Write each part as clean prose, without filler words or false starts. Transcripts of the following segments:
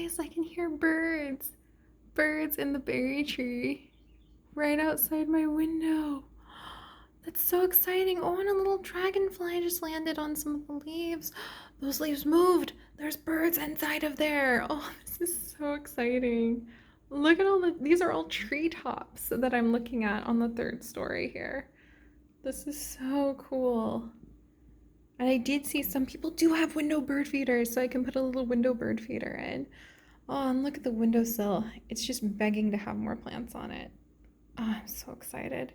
guys, I can hear birds. Birds in the berry tree right outside my window. That's so exciting. Oh, and a little dragonfly just landed on some of the leaves. Those leaves moved. There's birds inside of there. Oh, this is so exciting. Look at these are all treetops that I'm looking at on the third story here. This is so cool. And I did see some people do have window bird feeders, so I can put a little window bird feeder in. Oh, and look at the windowsill. It's just begging to have more plants on it. Oh, I'm so excited.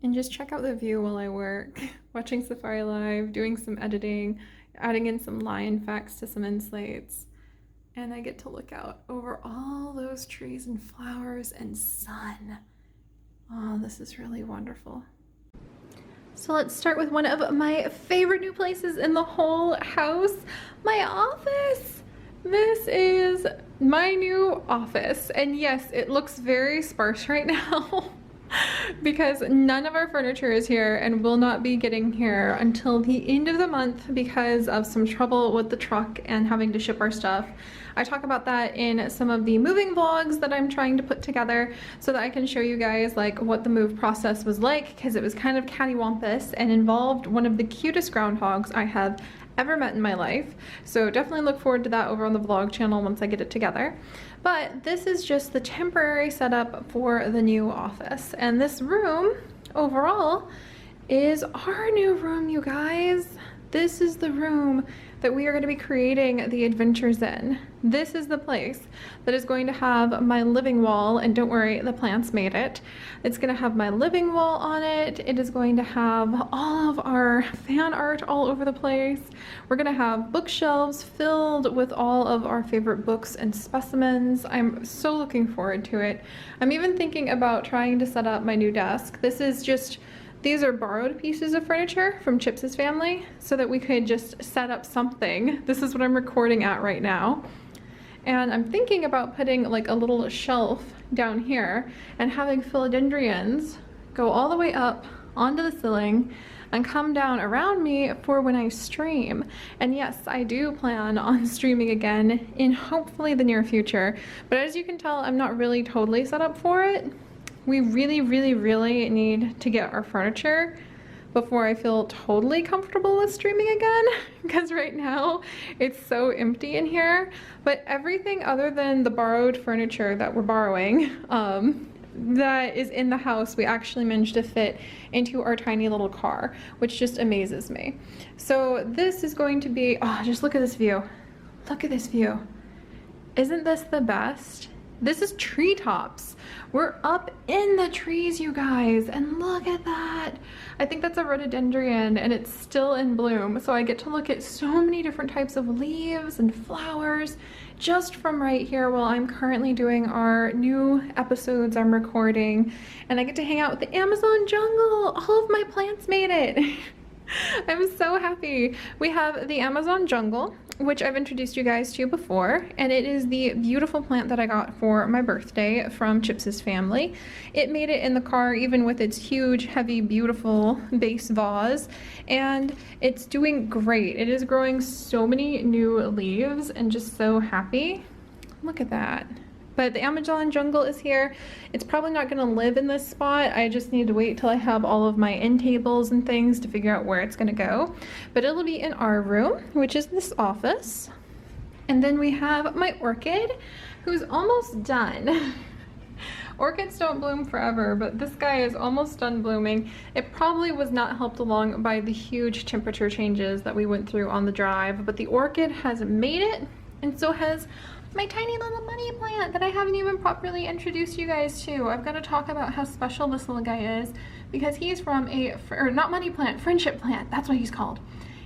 And just check out the view while I work. Watching Safari Live, doing some editing, adding in some lion facts to some inslates. And I get to look out over all those trees and flowers and sun. Oh, this is really wonderful. So let's start with one of my favorite new places in the whole house, my office. This is my new office, and yes, it looks very sparse right now because none of our furniture is here and will not be getting here until the end of the month because of some trouble with the truck and having to ship our stuff. I talk about that in some of the moving vlogs that I'm trying to put together so that I can show you guys like what the move process was like, because it was kind of cattywampus and involved one of the cutest groundhogs I have ever met in my life. So definitely look forward to that over on the vlog channel once I get it together. But this is just the temporary setup for the new office. And this room overall is our new room, you guys. This is the room that we are going to be creating the adventures in. This is the place that is going to have my living wall, and don't worry, the plants made it. It's going to have my living wall on it. It is going to have all of our fan art all over the place. We're going to have bookshelves filled with all of our favorite books and specimens. I'm so looking forward to it. I'm even thinking about trying to set up my new desk. These are borrowed pieces of furniture from Chips's family so that we could just set up something. This is what I'm recording at right now. And I'm thinking about putting like a little shelf down here and having philodendrons go all the way up onto the ceiling and come down around me for when I stream. And yes, I do plan on streaming again in hopefully the near future. But as you can tell, I'm not really totally set up for it. We really need to get our furniture before I feel totally comfortable with streaming again, because right now it's so empty in here. But everything other than the borrowed furniture that we're borrowing that is in the house, we actually managed to fit into our tiny little car, which just amazes me. So this is going to be, oh, just look at this view. Look at this view. Isn't this the best? This is treetops. We're up in the trees, you guys, and look at that. I think that's a rhododendron and it's still in bloom. So I get to look at so many different types of leaves and flowers just from right here while I'm currently doing our new episodes I'm recording. And I get to hang out with the Amazon jungle. All of my plants made it. I'm so happy. We have the Amazon jungle, which I've introduced you guys to before, and it is the beautiful plant that I got for my birthday from Chips's family. It made it in the car even with its huge, heavy, beautiful base vase, and it's doing great. It is growing so many new leaves and just so happy. Look at that. But the Amazon jungle is here. It's probably not gonna live in this spot. I just need to wait till I have all of my end tables and things to figure out where it's gonna go. But it'll be in our room, which is this office. And then we have my orchid, who's almost done. Orchids don't bloom forever, but this guy is almost done blooming. It probably was not helped along by the huge temperature changes that we went through on the drive, but the orchid has made it, and so has my tiny little money plant that I haven't even properly introduced you guys to. I've got to talk about how special this little guy is because he's from not money plant, friendship plant. That's what he's called.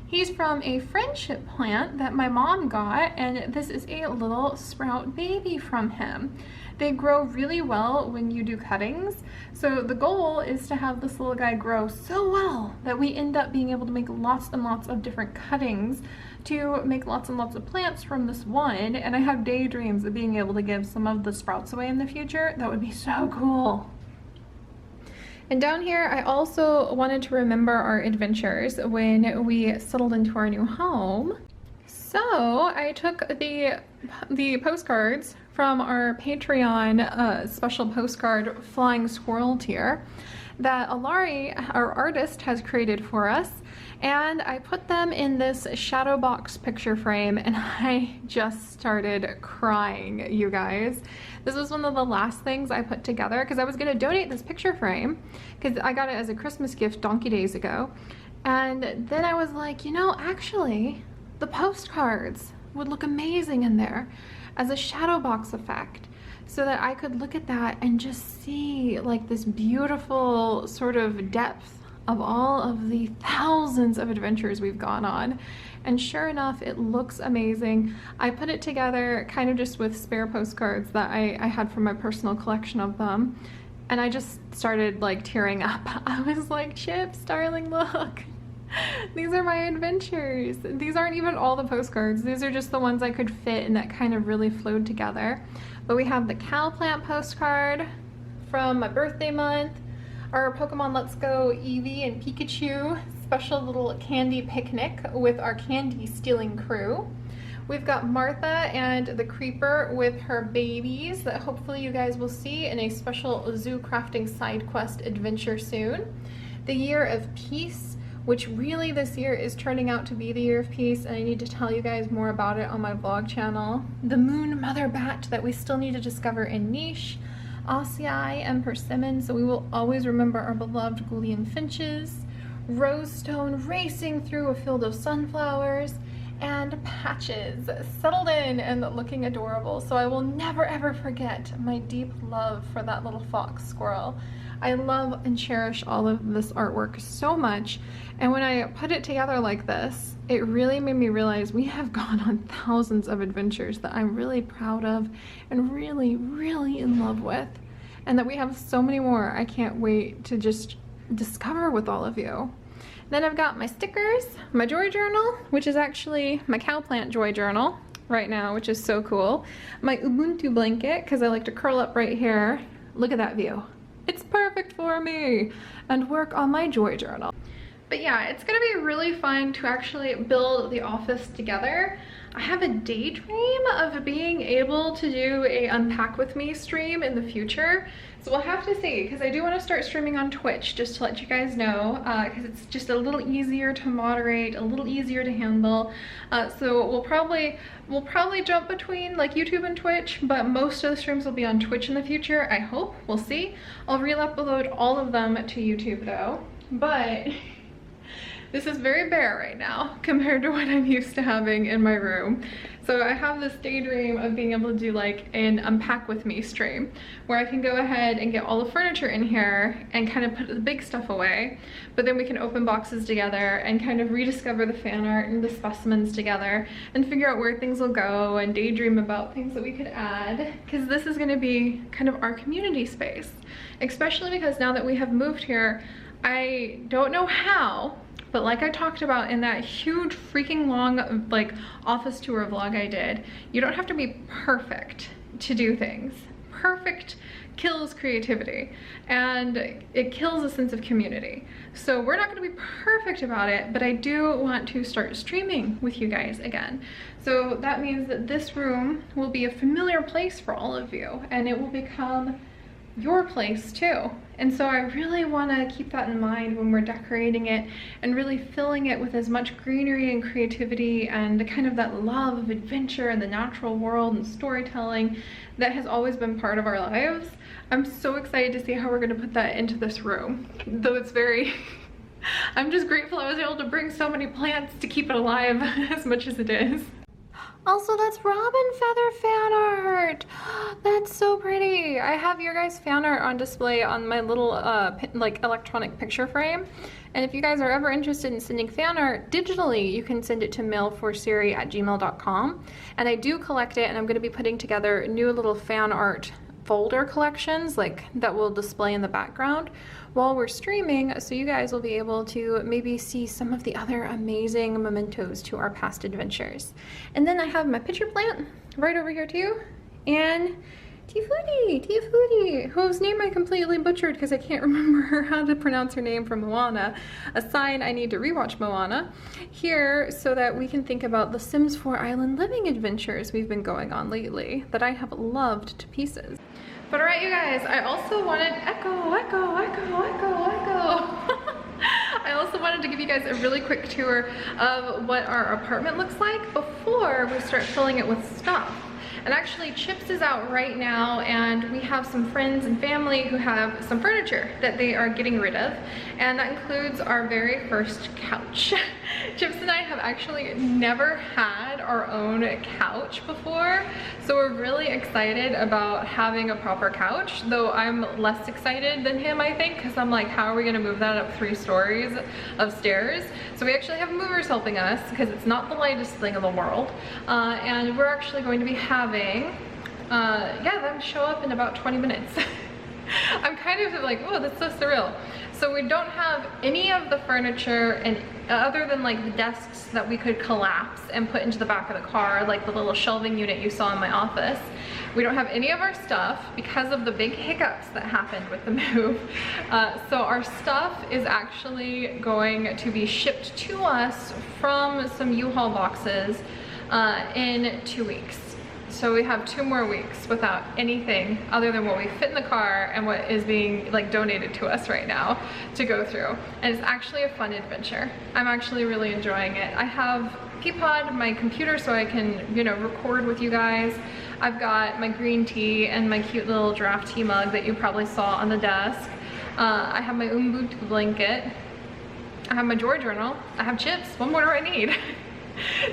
He's from a friendship plant that my mom got, and this is a little sprout baby from him. They grow really well when you do cuttings. So the goal is to have this little guy grow so well that we end up being able to make lots and lots of different cuttings to make lots and lots of plants from this one. And I have daydreams of being able to give some of the sprouts away in the future. That would be so cool. And down here, I also wanted to remember our adventures when we settled into our new home. So I took the postcards from our Patreon special postcard flying squirrel tier that Alari, our artist, has created for us, and I put them in this shadow box picture frame, and I just started crying, you guys. This was one of the last things I put together because I was going to donate this picture frame because I got it as a Christmas gift donkey days ago, and then I was like, you know, actually the postcards would look amazing in there as a shadow box effect, so that I could look at that and just see like this beautiful sort of depth of all of the thousands of adventures we've gone on. And sure enough, it looks amazing. I put it together kind of just with spare postcards that I had from my personal collection of them, and I just started like tearing up. I was like, Chips, darling, look. These are my adventures. These aren't even all the postcards. These are just the ones I could fit and that kind of really flowed together. But we have the cow plant postcard from my birthday month, our Pokemon Let's Go Eevee and Pikachu special little candy picnic with our candy stealing crew. We've got Martha and the Creeper with her babies that hopefully you guys will see in a special zoo crafting side quest adventure soon. The Year of Peace, which really this year is turning out to be the Year of Peace, and I need to tell you guys more about it on my vlog channel. The Moon Mother Bat that we still need to discover in Niche, Ossii and Persimmon, so we will always remember our beloved Gullian finches, Rosestone racing through a field of sunflowers, and Patches settled in and looking adorable. So I will never ever forget my deep love for that little fox squirrel. I love and cherish all of this artwork so much, and when I put it together like this, it really made me realize we have gone on thousands of adventures that I'm really proud of and really, really in love with, and that we have so many more I can't wait to just discover with all of you. Then I've got my stickers, my joy journal, which is actually my cow plant joy journal right now, which is so cool, my Ubuntu blanket because I like to curl up right here. Look at that view. It's perfect for me, and work on my joy journal. But yeah, it's gonna be really fun to actually build the office together. I have a daydream of being able to do a Unpack With Me stream in the future. So we'll have to see, because I do want to start streaming on Twitch, just to let you guys know, because it's just a little easier to moderate, a little easier to handle. So we'll probably jump between like YouTube and Twitch, but most of the streams will be on Twitch in the future, I hope. We'll see. I'll re-upload all of them to YouTube though, but this is very bare right now compared to what I'm used to having in my room. So I have this daydream of being able to do like an Unpack With Me stream where I can go ahead and get all the furniture in here and kind of put the big stuff away, but then we can open boxes together and kind of rediscover the fan art and the specimens together and figure out where things will go and daydream about things that we could add, because this is going to be kind of our community space, especially because now that we have moved here, I don't know how, but like I talked about in that huge freaking long like office tour vlog I did, you don't have to be perfect to do things. Perfect kills creativity and it kills a sense of community. So we're not going to be perfect about it, but I do want to start streaming with you guys again. So that means that this room will be a familiar place for all of you, and it will become your place too. And so I really want to keep that in mind when we're decorating it and really filling it with as much greenery and creativity and kind of that love of adventure and the natural world and storytelling that has always been part of our lives. I'm so excited to see how we're going to put that into this room, though it's very I'm just grateful I was able to bring so many plants to keep it alive as much as it is. Also, that's Robin Feather fan art. That's so pretty. I have your guys' fan art on display on my little like electronic picture frame. And if you guys are ever interested in sending fan art digitally, you can send it to mailforseri@gmail.com. And I do collect it, and I'm going to be putting together new little fan art folder collections like that will display in the background while we're streaming, so you guys will be able to maybe see some of the other amazing mementos to our past adventures. And then I have my pitcher plant right over here too, and Tifudi, whose name I completely butchered because I can't remember how to pronounce her name from Moana. A sign I need to rewatch Moana here so that we can think about the Sims 4 island living adventures we've been going on lately that I have loved to pieces. But alright you guys, I also wanted I also wanted to give you guys a really quick tour of what our apartment looks like before we start filling it with stuff. And actually Chips is out right now and we have some friends and family who have some furniture that they are getting rid of. And that includes our very first couch. Chips and I have actually never had our own couch before. So we're really excited about having a proper couch, though I'm less excited than him, I think, because I'm like, how are we gonna move that up 3 stories of stairs? So we actually have movers helping us because it's not the lightest thing in the world. And we're actually going to be having, them show up in about 20 minutes. I'm kind of like, oh, that's so surreal. So we don't have any of the furniture and other than like the desks that we could collapse and put into the back of the car, like the little shelving unit you saw in my office. We don't have any of our stuff because of the big hiccups that happened with the move. So our stuff is actually going to be shipped to us from some U-Haul boxes in 2 weeks. So we have 2 more weeks without anything other than what we fit in the car and what is being like donated to us right now to go through. And it's actually a fun adventure. I'm actually really enjoying it. I have Peapod, my computer, so I can, you know, record with you guys. I've got my green tea and my cute little giraffe tea mug that you probably saw on the desk. I have my Ubuntu blanket. I have my drawer journal. I have Chips. What more do I need?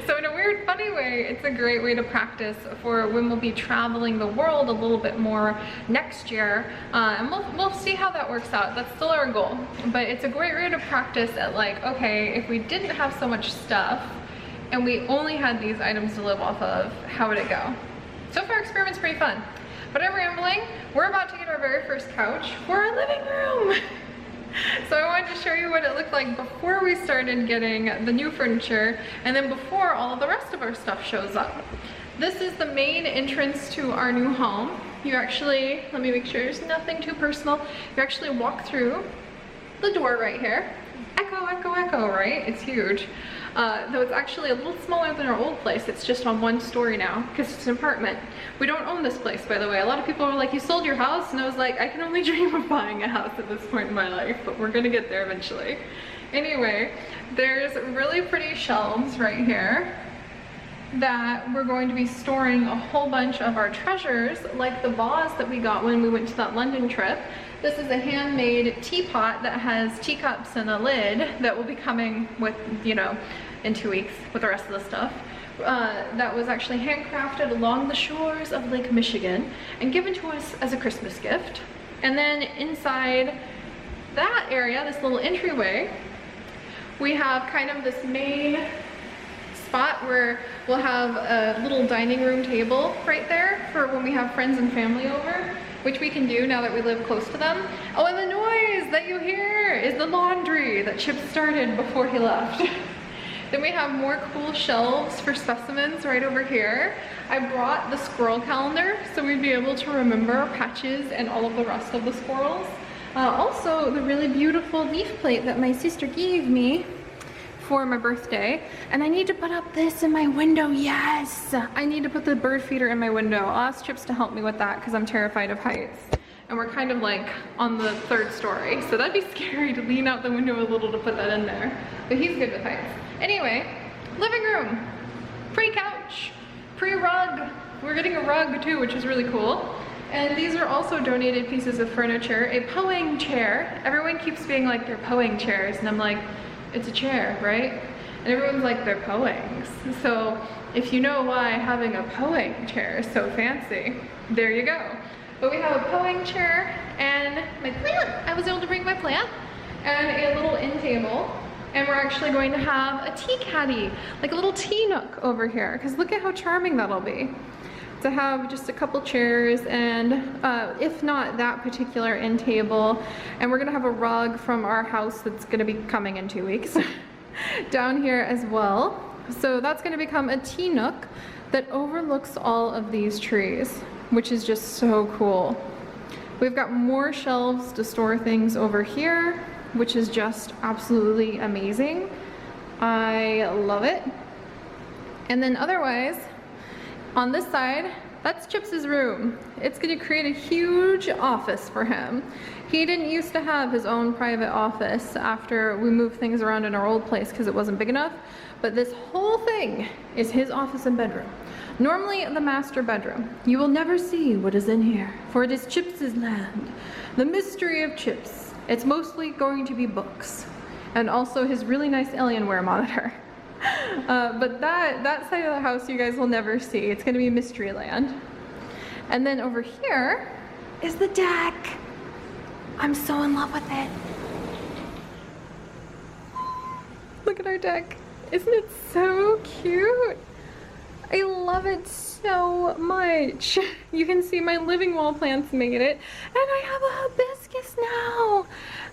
So in a weird, funny way, it's a great way to practice for when we'll be traveling the world a little bit more next year. And we'll see how that works out. That's still our goal. But it's a great way to practice at like, okay, if we didn't have so much stuff and we only had these items to live off of, how would it go? So far, experiment's pretty fun. But I'm rambling. We're about to get our very first couch for our living room. So I wanted to show you what it looked like before we started getting the new furniture and then before all of the rest of our stuff shows up. This is the main entrance to our new home. You actually, let me make sure there's nothing too personal. You actually walk through the door right here. Echo, echo, echo, right? It's huge. Though it's actually a little smaller than our old place. It's just on 1 story now because it's an apartment. We don't own this place, by the way. A lot of people are like, you sold your house? And I was like, I can only dream of buying a house at this point in my life, but we're gonna get there eventually. Anyway, there's really pretty shelves right here that we're going to be storing a whole bunch of our treasures, like the vase that we got when we went to that London trip. This is a handmade teapot that has teacups and a lid that will be coming with, you know, in 2 weeks with the rest of the stuff. That was actually handcrafted along the shores of Lake Michigan and given to us as a Christmas gift. And then inside that area, this little entryway, we have kind of this main spot where we'll have a little dining room table right there for when we have friends and family over, which we can do now that we live close to them. Oh, and the noise that you hear is the laundry that Chip started before he left. Then we have more cool shelves for specimens right over here. I brought the squirrel calendar so we'd be able to remember Patches and all of the rest of the squirrels. Also, the really beautiful leaf plate that my sister gave me for my birthday. And I need to put up this in my window, yes! I need to put the bird feeder in my window. I'll ask Chips to help me with that because I'm terrified of heights. And we're kind of like on the 3rd story, so that'd be scary to lean out the window a little to put that in there. But he's good with heights. Anyway, living room, pre-couch, pre-rug. We're getting a rug too, which is really cool. And these are also donated pieces of furniture. A Poing chair. Everyone keeps being like, they're Poing chairs, and I'm like, it's a chair, right? And everyone's like, they're Poings. So if you know why having a Poing chair is so fancy, there you go. But we have a Poing chair and my plant. I was able to bring my plant and a little end table. And we're actually going to have a tea caddy, like a little tea nook over here, because look at how charming that'll be. To have just a couple chairs and if not that particular end table. And we're gonna have a rug from our house that's gonna be coming in 2 weeks down here as well. So that's gonna become a tea nook that overlooks all of these trees. which is just so cool. We've got more shelves to store things over here, which is just absolutely amazing. I love it. And then otherwise, on this side, that's Chips's room. It's gonna create a huge office for him. He didn't used to have his own private office after we moved things around in our old place because it wasn't big enough, but this whole thing is his office and bedroom. Normally the master bedroom. You will never see what is in here, for it is Chips's land. The mystery of Chips. It's mostly going to be books, and also his really nice Alienware monitor. But that side of the house you guys will never see. It's gonna be mystery land. And then over here is the deck. I'm so in love with it. Look at our deck. Isn't it so cute? I love it so much. You can see my living wall plants made it, and I have a hibiscus now.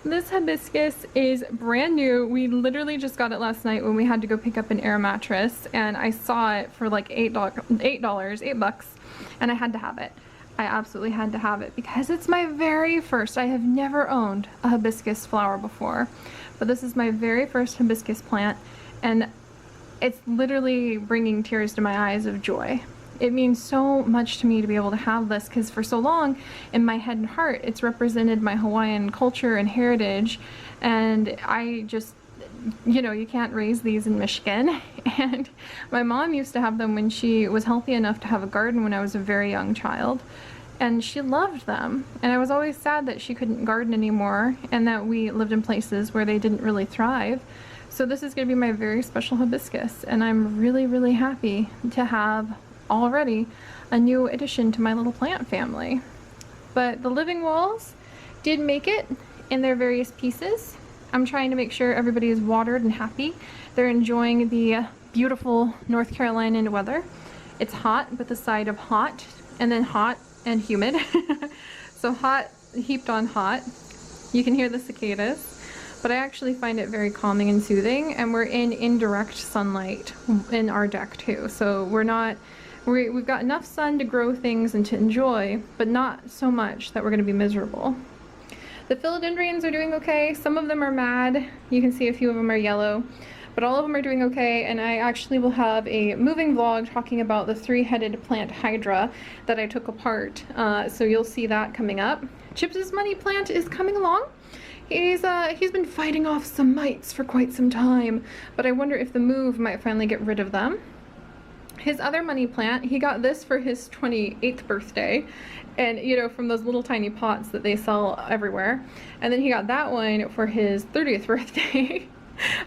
This hibiscus is brand new. We literally just got it last night when we had to go pick up an air mattress, and I saw it for like $8, and I had to have it. I absolutely had to have it because it's my very first. I have never owned a hibiscus flower before, but this is my very first hibiscus plant, and it's literally bringing tears to my eyes of joy. It means so much to me to be able to have this because for so long in my head and heart it's represented my Hawaiian culture and heritage, and I just, you know, you can't raise these in Michigan. And my mom used to have them when she was healthy enough to have a garden when I was a very young child, and she loved them, and I was always sad that she couldn't garden anymore and that we lived in places where they didn't really thrive. So this is going to be my very special hibiscus, and I'm really, really happy to have already a new addition to my little plant family. But the living walls did make it in their various pieces. I'm trying to make sure everybody is watered and happy. They're enjoying the beautiful North Carolina weather. It's hot with a side of hot, and then hot and humid. So hot heaped on hot. You can hear the cicadas. But I actually find it very calming and soothing, and we're in indirect sunlight in our deck too. So we've got enough sun to grow things and to enjoy, but not so much that we're going to be miserable. The philodendrons are doing okay. Some of them are mad. You can see a few of them are yellow, but all of them are doing okay. And I actually will have a moving vlog talking about the three-headed plant hydra that I took apart. So you'll see that coming up. Chips's money plant is coming along. He's been fighting off some mites for quite some time, but I wonder if the move might finally get rid of them. His other money plant, he got this for his 28th birthday, and you know, from those little tiny pots that they sell everywhere. And then he got that one for his 30th birthday.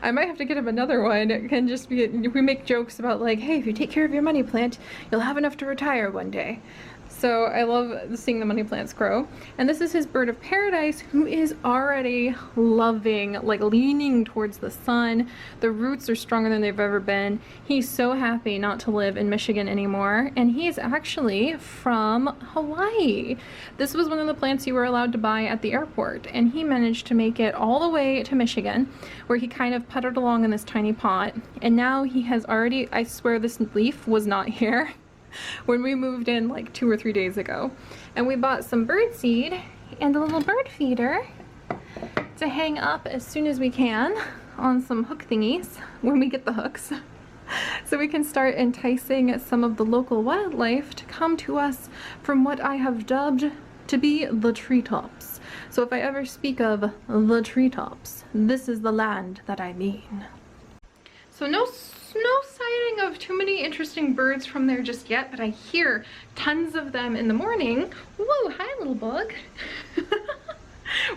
I might have to get him another one. It can just be, we make jokes about like, hey, if you take care of your money plant, you'll have enough to retire one day. So I love seeing the money plants grow. And this is his bird of paradise, who is already loving, like leaning towards the sun. The roots are stronger than they've ever been. He's so happy not to live in Michigan anymore. And he's actually from Hawaii. This was one of the plants you were allowed to buy at the airport. And he managed to make it all the way to Michigan, where he kind of puttered along in this tiny pot. And now he has already, I swear this leaf was not here when we moved in like 2 or 3 days ago. And we bought some bird seed and a little bird feeder to hang up as soon as we can on some hook thingies when we get the hooks, so we can start enticing some of the local wildlife to come to us from what I have dubbed to be the treetops. So if I ever speak of the treetops, this is the land that I mean. So no sighting of too many interesting birds from there just yet, but I hear tons of them in the morning. Whoa, hi little bug.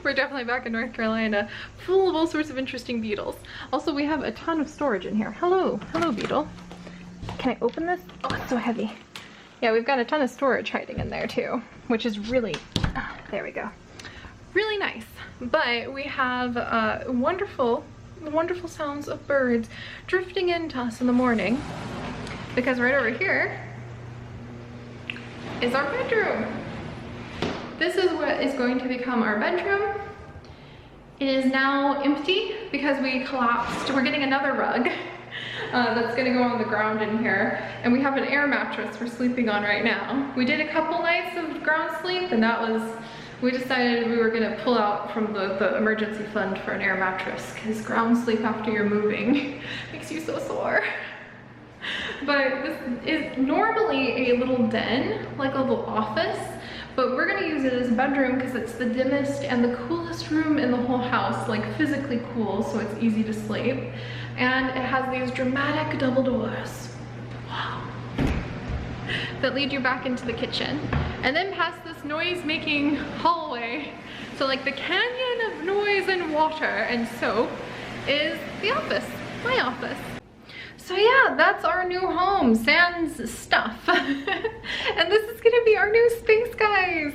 We're definitely back in North Carolina, full of all sorts of interesting beetles. Also, we have a ton of storage in here. Hello beetle. Can I open this? Oh, it's so heavy. Yeah, we've got a ton of storage hiding in there too, which is really, there we go. Really nice. But we have wonderful sounds of birds drifting into us in the morning, because right over here is our bedroom. This is what is going to become our bedroom. It is now empty because we collapsed. We're getting another rug. that's gonna go on the ground in here. And we have an air mattress we're sleeping on right now. We did a couple nights of ground sleep, and that was, we decided we were gonna pull out from the emergency fund for an air mattress, because ground sleep after you're moving makes you so sore. But this is normally a little den, like a little office, but we're gonna use it as a bedroom because it's the dimmest and the coolest room in the whole house, like physically cool, so it's easy to sleep. And it has these dramatic double doors. Wow. That lead you back into the kitchen. And then past this noise-making hallway. So like the canyon of noise and water and soap is the office, my office. So yeah, that's our new home, sans stuff. And this is gonna be our new space, guys.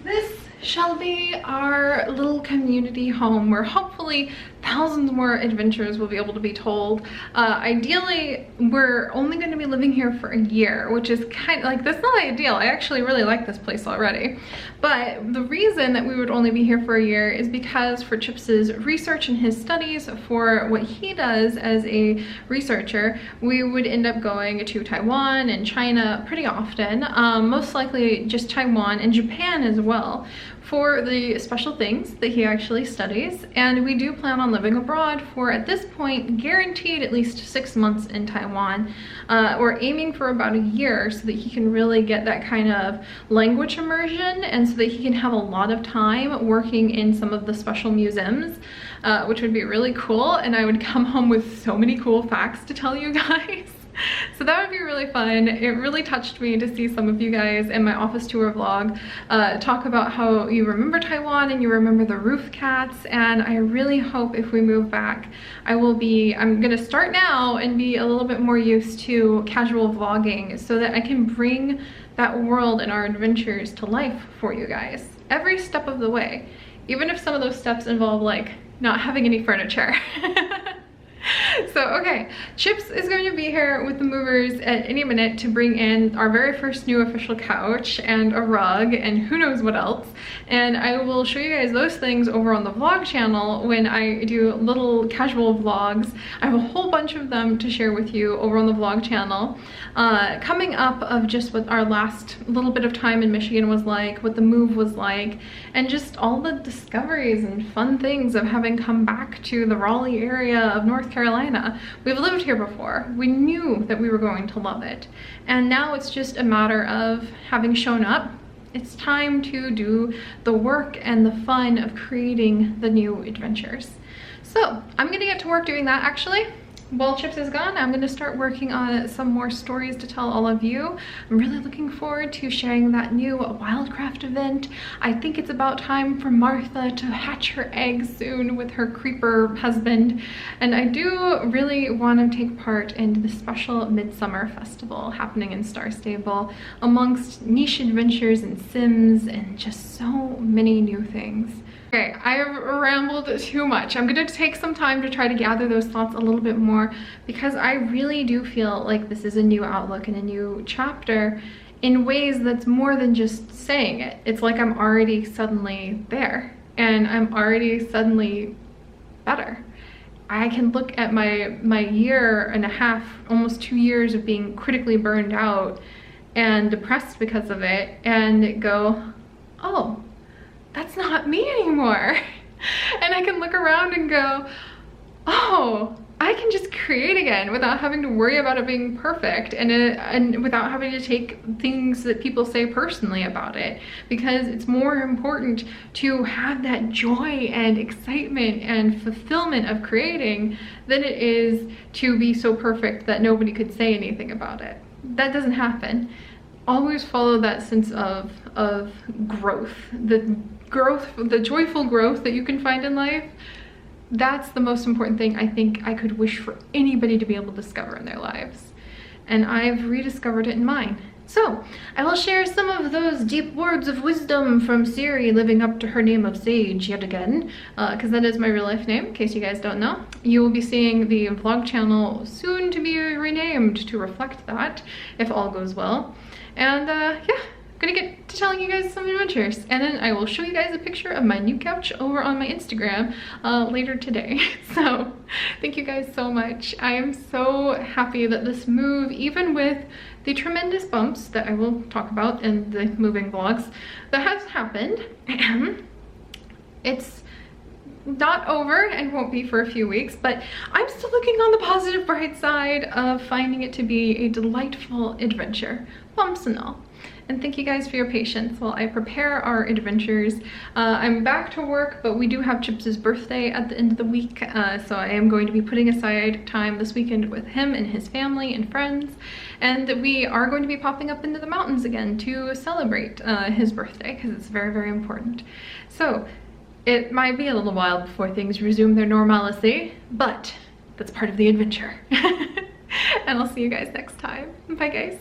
This shall be our little community home where hopefully thousands more adventures will be able to be told. Ideally, we're only going to be living here for a year, which is kind of like, that's not ideal. I actually really like this place already. But the reason that we would only be here for a year is because for Chips's research and his studies for what he does as a researcher, we would end up going to Taiwan and China pretty often, most likely just Taiwan and Japan as well, for the special things that he actually studies. And we do plan on living abroad for, at this point, guaranteed at least 6 months in Taiwan. We're aiming for about a year so that he can really get that kind of language immersion, and so that he can have a lot of time working in some of the special museums, which would be really cool. And I would come home with so many cool facts to tell you guys. So that would be really fun. It really touched me to see some of you guys in my office tour vlog talk about how you remember Taiwan and you remember the roof cats. And I really hope if we move back, I'm gonna start now and be a little bit more used to casual vlogging so that I can bring that world and our adventures to life for you guys every step of the way. Even if some of those steps involve like not having any furniture. So, okay, Chips is going to be here with the movers at any minute to bring in our very first new official couch and a rug and who knows what else. And I will show you guys those things over on the vlog channel when I do little casual vlogs. I have a whole bunch of them to share with you over on the vlog channel. Coming up of just what our last little bit of time in Michigan was like, what the move was like, and just all the discoveries and fun things of having come back to the Raleigh area of North Carolina. We've lived here before. We knew that we were going to love it. And now it's just a matter of having shown up. It's time to do the work and the fun of creating the new adventures. So I'm gonna get to work doing that actually. While Chips is gone, I'm gonna start working on some more stories to tell all of you. I'm really looking forward to sharing that new Wildcraft event. I think it's about time for Martha to hatch her eggs soon with her creeper husband. And I do really want to take part in the special Midsummer Festival happening in Star Stable, amongst niche adventures and Sims and just so many new things. Okay, I have rambled too much. I'm gonna take some time to try to gather those thoughts a little bit more, because I really do feel like this is a new outlook and a new chapter in ways that's more than just saying it. It's like I'm already suddenly there and I'm already suddenly better. I can look at my year and a half, almost 2 years of being critically burned out and depressed because of it and go, oh, that's not me anymore. And I can look around and go, oh, I can just create again without having to worry about it being perfect, and without having to take things that people say personally about it, because it's more important to have that joy and excitement and fulfillment of creating than it is to be so perfect that nobody could say anything about it. That doesn't happen. Always follow that sense of growth, the joyful growth that you can find in life. That's the most important thing I think I could wish for anybody to be able to discover in their lives. And I've rediscovered it in mine. So I will share some of those deep words of wisdom from Seri living up to her name of Sage yet again, because that is my real life name, in case you guys don't know. You will be seeing the vlog channel soon to be renamed to reflect that, if all goes well. And yeah, I'm gonna get to to telling you guys some adventures. And then I will show you guys a picture of my new couch over on my Instagram later today. So thank you guys so much. I am so happy that this move, even with the tremendous bumps that I will talk about in the moving vlogs, that has happened, it's not over and won't be for a few weeks, but I'm still looking on the positive bright side of finding it to be a delightful adventure, bumps and all. And thank you guys for your patience while I prepare our adventures. I'm back to work, but we do have Chips's birthday at the end of the week, so I am going to be putting aside time this weekend with him and his family and friends, and we are going to be popping up into the mountains again to celebrate his birthday, because it's very, very important. So it might be a little while before things resume their normalcy, but that's part of the adventure. And I'll see you guys next time. Bye guys.